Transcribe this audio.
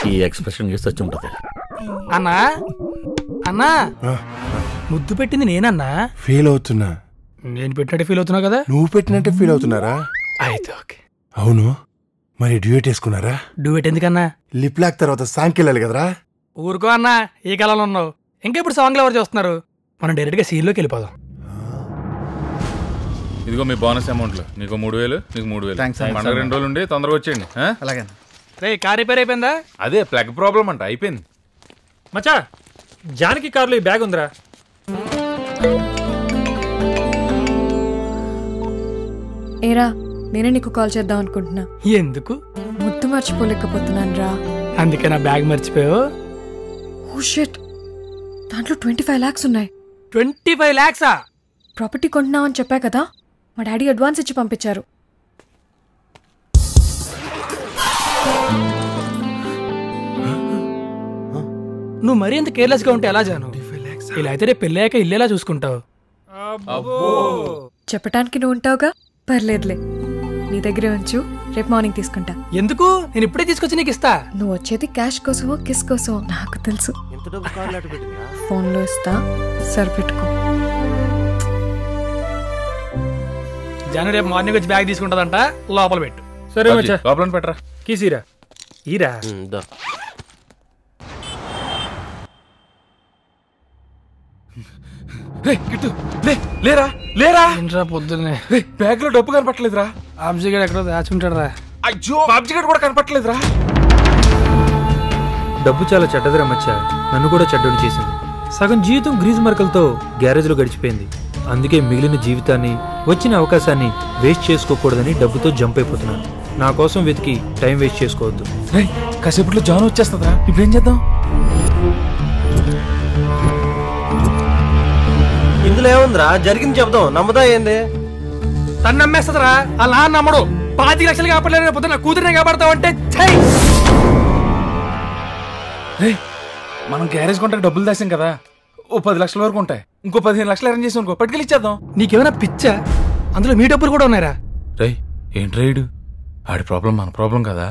ఈ ఎక్స్ప్రెషన్ చేసి వచ్చి ఉంటుంది. అన్నా అన్నా ముద్దు పెట్టింది నేనన్నా. ఫీల్ అవుతున్నా. నేను పెట్టినట్టు ఫీల్ అవుతున్నా కదా. నువ్వు పెట్టినట్టే ఫీల్ అవుతున్నారా? అయితే ఓకే. అవును, మరి డ్యూయట్ వేసుకున్నారా? డ్యూయట్ ఎందుకన్నా? లిప్ లాక్ తర్వాత సాంగ్కి వెళ్ళాలి కదరా. ఊరుకో అన్నా, ఈ కాలంలో ఉన్నావు. ఇంకా ఇప్పుడు సాంగ్లు ఎవరు చూస్తున్నారు? మనం డైరెక్ట్ గా సీన్ లోకి వెళ్ళిపోదాం. ఇదిగో మీ బోనస్ అమౌంట్ లో నీకు 3000, నీకు 3000. మన 2 రోజులు ఉండి తొందరగా వచ్చేయండి. అలాగే. రే కార్ రిపేర్ అయిపోయిందా? అదే ప్లగ్ ప్రాబ్లం అంట, అయిపోయింది. మచ్చా జానకి కార్లో ఈ బ్యాగ్ ఉందిరా. ఏరా, నేనే నీకు కాల్ చేద్దాం అనుకుంటున్నా. ఎందుకు? ముద్దు మర్చిపోలేకపోతున్నాను రా. అందుకే నా బ్యాగ్ మర్చిపోయావు? ఓ షిట్, దాంట్లో 25 lakhs ఉన్నాయి. 25 lakhs? ప్రాపర్టీ కొంటున్నామని చెప్పా కదా, మా డాడీ అడ్వాన్స్ ఇచ్చి పంపించారు. నువ్వు మరీ ఎంత కేర్లెస్ గా ఉంటే ఎలా జాను? ఇలా అయితే రేపు పెళ్ళాక ఇల్లేలా చూసుకుంటావు. చెప్పటానికి నువ్వు ఉంటావుగా, పర్లేదులే. నీ దగ్గరే ఉంచు, రేపు మార్నింగ్ తీసుకుంటా. ఎందుకు? నేను ఇప్పుడే తీసుకొచ్చి నీకు ఇస్తా. నువ్వు వచ్చేది క్యాష్ కోసమో కిస్ కోసమో నాకు తెలుసు. ఫోన్లో ఇస్తా, సరిపెట్టుకో. జాను రేపు మార్నింగ్ వచ్చి బ్యాగ్ తీసుకుంటదంట, లోపల పెట్టు. సరే మచ్చా, లోపల పెట్టరా. కీసీరా ఈరా. లేరా లేరా, ఏంట్రా పొద్దున్నే బ్యాగ్ లో డబ్బు కనపట్లేదురా. ఆబ్జీ గడు ఎక్కడో దాచుంటాడు రా. అయ్యో, బాబ్జీ గడు కూడా కనపట్లేదురా. డబ్బు చాలా చెడ్డదిరా మచ్చా, నన్ను కూడా చెడ్డని చేసింది. సగం జీవితం గ్రీజ్ మరకలతో గ్యారేజ్లో గడిచిపోయింది. అందుకే మిగిలిన జీవితాన్ని, వచ్చిన అవకాశాన్ని వేస్ట్ చేసుకోకూడదని డబ్బుతో జంప్ అయిపోతున్నాను. నా కోసం వెతికి టైం వేస్ట్ చేసుకోవద్దు. కాసేపట్లో జాను వచ్చేస్తుందా, ఇప్పుడేం చేద్దాం? ఇందులో ఏముందిరా, జరిగింది చెప్దాం. నమ్మదా ఏంది? తను నమ్మేస్తుందిరా, వాళ్ళ నాన్న నమ్మడు. 25 లక్షలు కాపాడలేదు, పొద్దున్న కూతురునే కాపాడతావంటే మనం గ్యారేజ్ కొంటే డబ్బులు దాసాం కదా, ఓ 10 లక్షల వరకు ఉంటాయి. ఇంకో 15 లక్షలు అరేంజ్ చేసి అనుకో, పట్టుకెళ్ళి ఇచ్చేద్దాం. నీకేమైనా పిచ్చా? అందులో మీ డబ్బులు కూడా ఉన్నాయిరా. ఏంటి రైడు? ఆడి ప్రాబ్లం మన ప్రాబ్లం కదా.